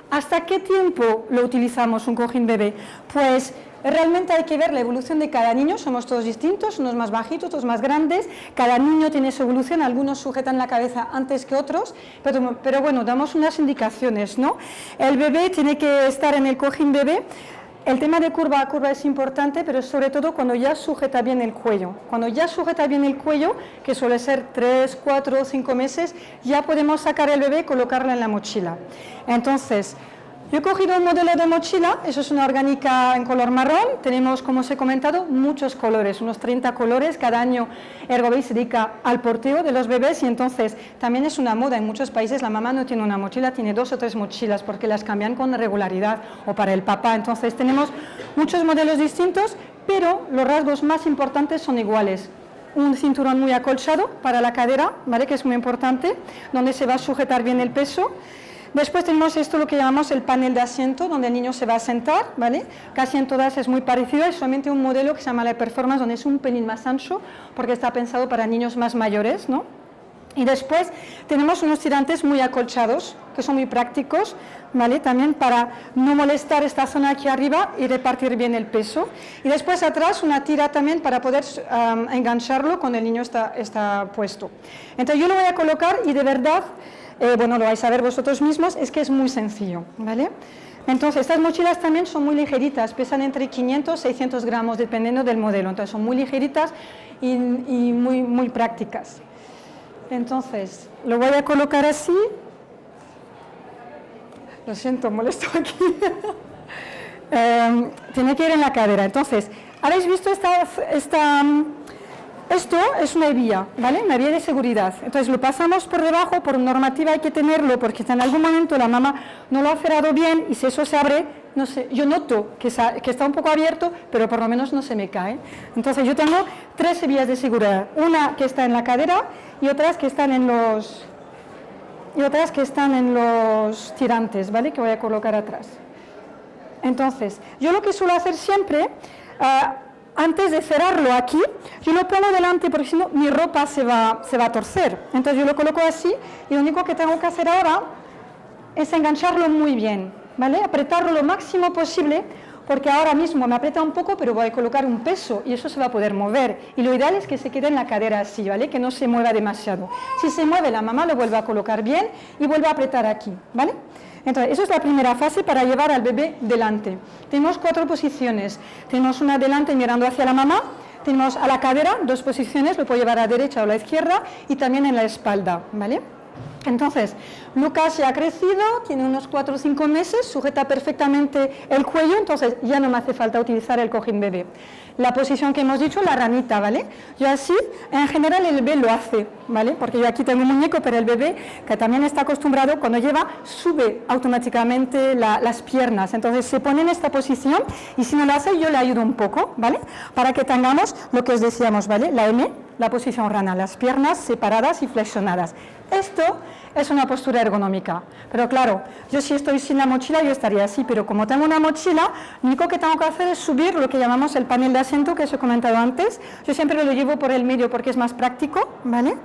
¿Hasta qué tiempo lo utilizamos un cojín bebé? Pues realmente hay que ver la evolución de cada niño, somos todos distintos, unos más bajitos, otros más grandes, cada niño tiene su evolución, algunos sujetan la cabeza antes que otros, pero bueno, damos unas indicaciones, ¿no? El bebé tiene que estar en el cojín bebé. El tema de curva a curva es importante, pero sobre todo cuando ya sujeta bien el cuello. Cuando ya sujeta bien el cuello, que suele ser 3, 4 o 5 meses, ya podemos sacar el bebé y colocarlo en la mochila. Entonces, yo he cogido un modelo de mochila, eso es una orgánica en color marrón, tenemos, como os he comentado, muchos colores, unos 30 colores, cada año Ergobaby se dedica al porteo de los bebés, y entonces también es una moda, en muchos países la mamá no tiene una mochila, tiene 2 o 3 mochilas, porque las cambian con regularidad, o para el papá. Entonces tenemos muchos modelos distintos, pero los rasgos más importantes son iguales. Un cinturón muy acolchado para la cadera, ¿vale? Que es muy importante, donde se va a sujetar bien el peso. Después tenemos esto, lo que llamamos el panel de asiento, donde el niño se va a sentar, ¿vale? Casi en todas es muy parecido, hay solamente un modelo que se llama la Performance, donde es un pelín más ancho, porque está pensado para niños más mayores, ¿no? Y después tenemos unos tirantes muy acolchados, que son muy prácticos, ¿vale? También para no molestar esta zona aquí arriba y repartir bien el peso. Y después atrás una tira también para poder engancharlo cuando el niño está puesto. Entonces yo lo voy a colocar, y de verdad, bueno, lo vais a ver vosotros mismos, es que es muy sencillo, ¿vale? Entonces, estas mochilas también son muy ligeritas, pesan entre 500 y 600 gramos, dependiendo del modelo. Entonces, son muy ligeritas y muy, muy prácticas. Entonces, lo voy a colocar así. Lo siento, molesto aquí. Tiene que ir en la cadera. Entonces, ¿habéis visto esto es una hebilla, ¿vale? Una hebilla de seguridad. Entonces lo pasamos por debajo, por normativa hay que tenerlo, porque si en algún momento la mamá no lo ha cerrado bien y si eso se abre, no sé, yo noto que está un poco abierto, pero por lo menos no se me cae. Entonces yo tengo 3 hebillas de seguridad, una que está en la cadera y otras que están en los tirantes, ¿vale? Que voy a colocar atrás. Entonces, yo lo que suelo hacer siempre, antes de cerrarlo aquí, yo lo pongo delante porque si no mi ropa se va a torcer. Entonces yo lo coloco así y lo único que tengo que hacer ahora es engancharlo muy bien, ¿vale? Apretarlo lo máximo posible porque ahora mismo me aprieta un poco, pero voy a colocar un peso y eso se va a poder mover. Y lo ideal es que se quede en la cadera así, ¿vale? Que no se mueva demasiado. Si se mueve, la mamá lo vuelve a colocar bien y vuelve a apretar aquí, ¿vale? Entonces, eso es la primera fase para llevar al bebé delante. Tenemos 4 posiciones. Tenemos una delante mirando hacia la mamá, tenemos a la cadera 2 posiciones, lo puedo llevar a la derecha o a la izquierda y también en la espalda, ¿vale? Entonces, Lucas ya ha crecido, tiene unos 4 o 5 meses, sujeta perfectamente el cuello, entonces ya no me hace falta utilizar el cojín bebé. La posición que hemos dicho, la ranita, ¿vale? Yo así, en general el bebé lo hace, ¿vale? Porque yo aquí tengo un muñeco, pero el bebé, que también está acostumbrado, cuando lleva, sube automáticamente las piernas. Entonces se pone en esta posición y si no lo hace, yo le ayudo un poco, ¿vale? Para que tengamos lo que os decíamos, ¿vale? La M, la posición rana, las piernas separadas y flexionadas. Esto es una postura ergonómica, pero claro, yo si estoy sin la mochila yo estaría así, pero como tengo una mochila, lo único que tengo que hacer es subir lo que llamamos el panel de asiento que os he comentado antes. Yo siempre lo llevo por el medio porque es más práctico, ¿vale?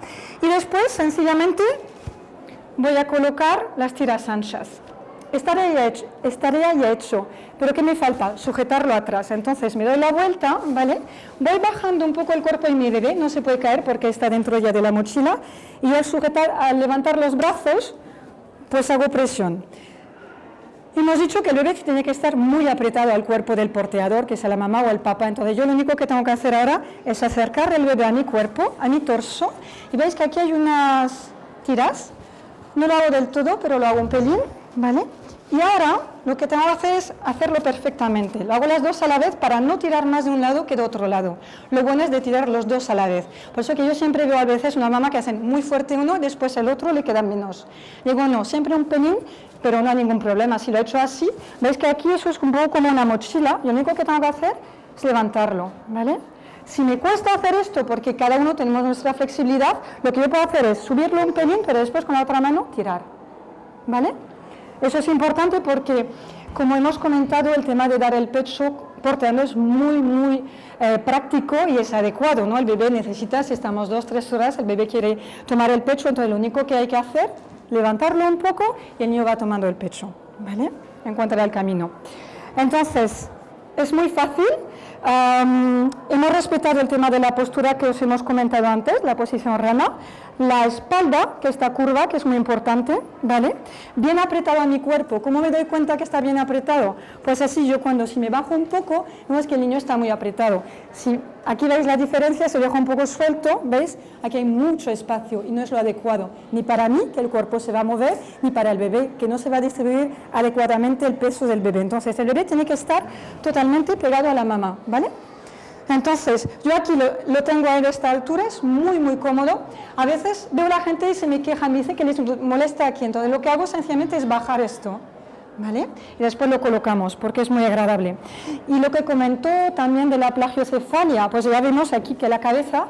Y después sencillamente voy a colocar las tiras anchas. Estaría ya hecho, pero ¿qué me falta? Sujetarlo atrás. Entonces me doy la vuelta, ¿vale? Voy bajando un poco el cuerpo de mi bebé, no se puede caer porque está dentro ya de la mochila, y al levantar los brazos, pues hago presión. Hemos dicho que el bebé tiene que estar muy apretado al cuerpo del porteador, que sea la mamá o el papá. Entonces yo lo único que tengo que hacer ahora es acercar el bebé a mi cuerpo, a mi torso, y veis que aquí hay unas tiras. No lo hago del todo, pero lo hago un pelín, ¿vale? Y ahora lo que tengo que hacer es hacerlo perfectamente. Lo hago las dos a la vez para no tirar más de un lado que de otro lado. Lo bueno es de tirar los dos a la vez. Por eso que yo siempre veo a veces una mamá que hacen muy fuerte uno y después el otro le queda menos. Digo, no, siempre un pelín, pero no hay ningún problema. Si lo he hecho así, veis que aquí eso es un poco como una mochila. Lo único que tengo que hacer es levantarlo, ¿vale? Si me cuesta hacer esto, porque cada uno tenemos nuestra flexibilidad, lo que yo puedo hacer es subirlo un pelín, pero después con la otra mano tirar, ¿vale? Eso es importante porque, como hemos comentado, el tema de dar el pecho porteando es muy práctico y es adecuado, ¿no? El bebé necesita, si estamos 2-3 horas, el bebé quiere tomar el pecho, entonces lo único que hay que hacer, levantarlo un poco y el niño va tomando el pecho, ¿vale? Encuentra el camino. Entonces, es muy fácil. Hemos respetado el tema de la postura que os hemos comentado antes, la posición rana, la espalda, que está curva, que es muy importante, ¿vale? Bien apretado a mi cuerpo. ¿Cómo me doy cuenta que está bien apretado? Pues así yo si me bajo un poco, no es que el niño está muy apretado. Si aquí veis la diferencia, se deja un poco suelto, ¿veis? Aquí hay mucho espacio y no es lo adecuado, ni para mí, que el cuerpo se va a mover, ni para el bebé, que no se va a distribuir adecuadamente el peso del bebé. Entonces el bebé tiene que estar totalmente pegado a la mamá, ¿vale? Entonces, yo aquí lo tengo a esta altura, es muy cómodo. A veces veo a la gente y se me queja, me dice que les molesta aquí. Entonces, lo que hago sencillamente es bajar esto, ¿vale? Y después lo colocamos, porque es muy agradable. Y lo que comentó también de la plagiocefalia, pues ya vemos aquí que la cabeza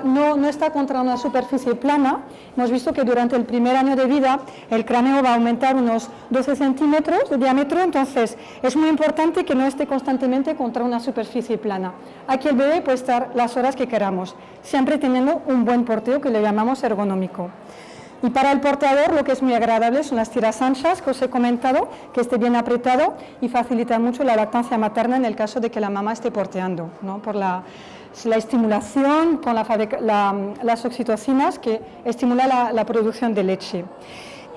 no está contra una superficie plana. Hemos visto que durante el primer año de vida el cráneo va a aumentar unos 12 centímetros de diámetro, entonces es muy importante que no esté constantemente contra una superficie plana. Aquí el bebé puede estar las horas que queramos, siempre teniendo un buen porteo que le llamamos ergonómico. Y para el porteador lo que es muy agradable son las tiras anchas que os he comentado, que esté bien apretado y facilita mucho la lactancia materna en el caso de que la mamá esté porteando, ¿no? Por la estimulación con las oxitocinas que estimula la producción de leche.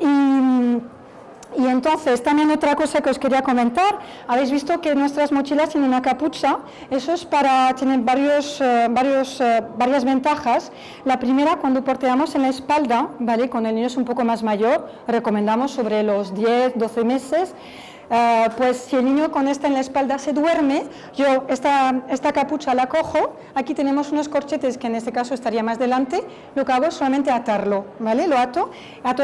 Y entonces, también otra cosa que os quería comentar, habéis visto que nuestras mochilas tienen una capucha, eso es tienen varias ventajas. La primera, cuando porteamos en la espalda, ¿vale? Cuando el niño es un poco más mayor, recomendamos sobre los 10-12 meses, pues si el niño con esta en la espalda se duerme, yo esta capucha la cojo, aquí tenemos unos corchetes que en este caso estaría más delante, lo que hago es solamente atarlo, ¿vale? Lo ato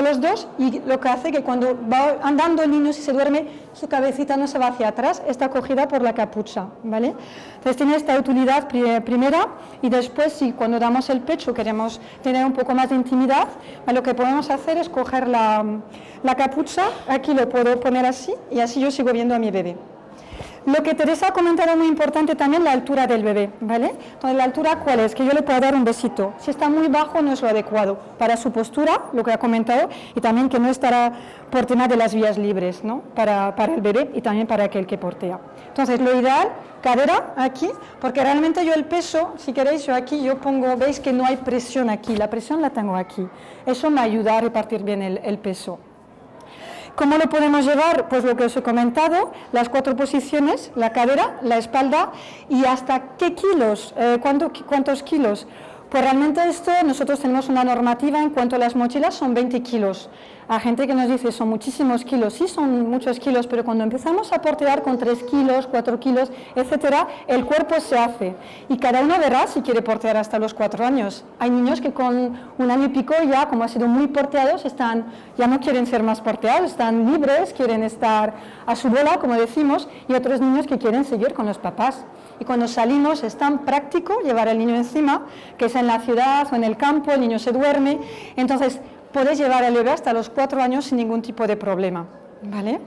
los dos y lo que hace que cuando va andando el niño, si se duerme, su cabecita no se va hacia atrás, está cogida por la capucha, ¿vale? Entonces tiene esta utilidad primera y después si cuando damos el pecho queremos tener un poco más de intimidad, lo que podemos hacer es coger la capucha, aquí lo puedo poner así y así yo sigo viendo a mi bebé. Lo que Teresa ha comentado muy importante también, la altura del bebé, ¿vale? Entonces, ¿la altura cuál es? Que yo le puedo dar un besito. Si está muy bajo no es lo adecuado para su postura, lo que ha comentado, y también que no estará por tema de las vías libres, ¿no? Para el bebé y también para aquel que portea. Entonces, lo ideal, cadera aquí, porque realmente yo el peso, si queréis, yo aquí yo pongo, veis que no hay presión aquí, la presión la tengo aquí. Eso me ayuda a repartir bien el peso. ¿Cómo lo podemos llevar? Pues lo que os he comentado, las 4 posiciones, la cadera, la espalda y hasta qué kilos, ¿cuántos kilos? Pues realmente esto, nosotros tenemos una normativa en cuanto a las mochilas, son 20 kilos. Hay gente que nos dice, son muchísimos kilos, sí son muchos kilos, pero cuando empezamos a portear con 3 kilos, 4 kilos, etcétera, el cuerpo se hace. Y cada uno verá si quiere portear hasta los 4 años. Hay niños que con 1 año y pico ya, como han sido muy porteados, ya no quieren ser más porteados, están libres, quieren estar a su bola, como decimos, y otros niños que quieren seguir con los papás. Y cuando salimos es tan práctico llevar al niño encima, que es en la ciudad o en el campo, el niño se duerme, entonces puedes llevar al bebé hasta los 4 años sin ningún tipo de problema, ¿vale?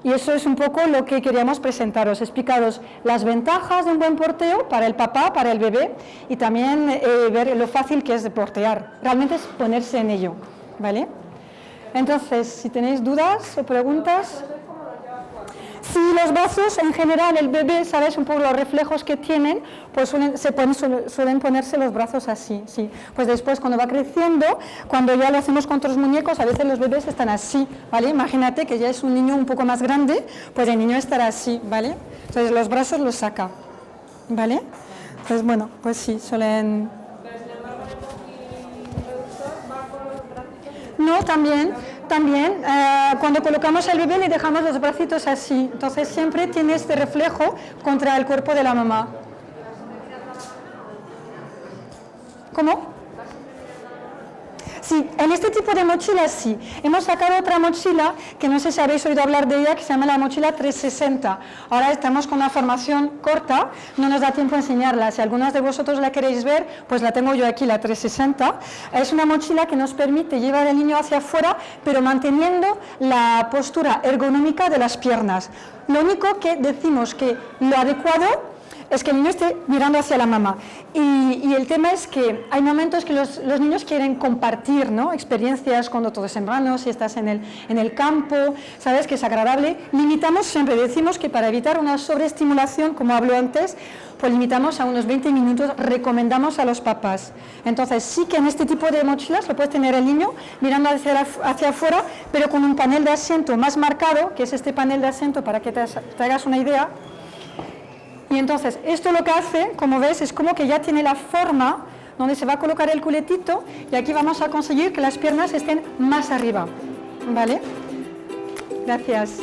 Y eso es un poco lo que queríamos presentaros, explicaros las ventajas de un buen porteo para el papá, para el bebé, y también ver lo fácil que es de portear, realmente es ponerse en ello, ¿vale? Entonces, si tenéis dudas o preguntas... Si los brazos, en general, el bebé, ¿sabes? Un poco los reflejos que tienen, pues suelen ponerse los brazos así, sí. Pues después, cuando va creciendo, cuando ya lo hacemos con otros muñecos, a veces los bebés están así, ¿vale? Imagínate que ya es un niño un poco más grande, pues el niño estará así, ¿vale? Entonces los brazos los saca, ¿vale? Pues bueno, pues sí, suelen... No, también, cuando colocamos al bebé le dejamos los bracitos así, entonces siempre tiene este reflejo contra el cuerpo de la mamá. ¿Cómo? Sí, en este tipo de mochilas sí. Hemos sacado otra mochila, que no sé si habéis oído hablar de ella, que se llama la mochila 360. Ahora estamos con una formación corta, no nos da tiempo a enseñarla. Si algunos de vosotros la queréis ver, pues la tengo yo aquí, la 360. Es una mochila que nos permite llevar al niño hacia afuera, pero manteniendo la postura ergonómica de las piernas. Lo único que decimos que lo adecuado es que el niño esté mirando hacia la mamá. Y el tema es que hay momentos que los niños quieren compartir, ¿no? Experiencias cuando todo es en verano, si estás en el campo, sabes que es agradable. Limitamos siempre, decimos que para evitar una sobreestimulación, como hablé antes, pues limitamos a unos 20 minutos, recomendamos a los papás. Entonces sí que en este tipo de mochilas lo puedes tener el niño mirando hacia afuera, pero con un panel de asiento más marcado, que es este panel de asiento para que te hagas una idea. Y entonces, esto lo que hace, como ves, es como que ya tiene la forma donde se va a colocar el culetito y aquí vamos a conseguir que las piernas estén más arriba, ¿vale? Gracias.